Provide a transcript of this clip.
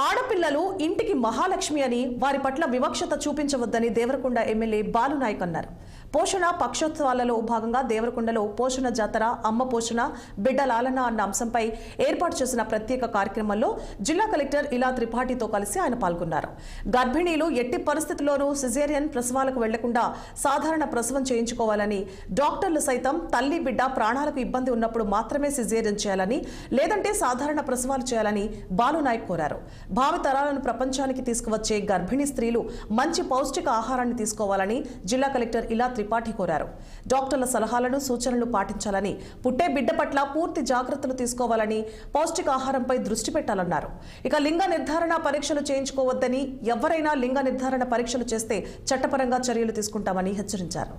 ఆడపిల్లలు ఇంటికి మహాలక్ష్మి అని వారి పట్ల వివక్షత చూపించవద్దని దేవరకొండ ఎమ్మెల్యే బాలునాయక్ అన్నారు. పోషణ పక్షోత్సవాలలో భాగంగా దేవరకొండలో పోషణ జాతర, అమ్మ పోషణ, బిడ్డ లాలన అన్న అంశంపై ఏర్పాటు చేసిన ప్రత్యేక కార్యక్రమంలో జిల్లా కలెక్టర్ ఇలా త్రిపాఠితో కలిసి ఆయన పాల్గొన్నారు. గర్భిణీలు ఎట్టి పరిస్థితుల్లోనూ సిజేరియన్ ప్రసవాలకు వెళ్లకుండా సాధారణ ప్రసవం చేయించుకోవాలని, డాక్టర్లు సైతం తల్లి బిడ్డ ప్రాణాలకు ఇబ్బంది ఉన్నప్పుడు మాత్రమే సిజేరియన్ చేయాలని, లేదంటే సాధారణ ప్రసవాలు చేయాలని బాలునాయక్ కోరారు. భావితరాలను ప్రపంచానికి తీసుకువచ్చే గర్భిణీ స్త్రీలు మంచి పౌష్టిక ఆహారాన్ని తీసుకోవాలని జిల్లా కలెక్టర్ ఇలా త్రిపాఠి కోరారు. డాక్టర్ల సలహాలను, సూచనలు పాటించాలని, పుట్టే బిడ్డ పట్ల పూర్తి జాగ్రత్తలు తీసుకోవాలని, పౌష్టికాహారంపై దృష్టి పెట్టాలన్నారు. ఇక లింగ నిర్ధారణ పరీక్షలు చేయించుకోవద్దని, ఎవరైనా లింగ నిర్ధారణ పరీక్షలు చేస్తే చట్టపరంగా చర్యలు తీసుకుంటామని హెచ్చరించారు.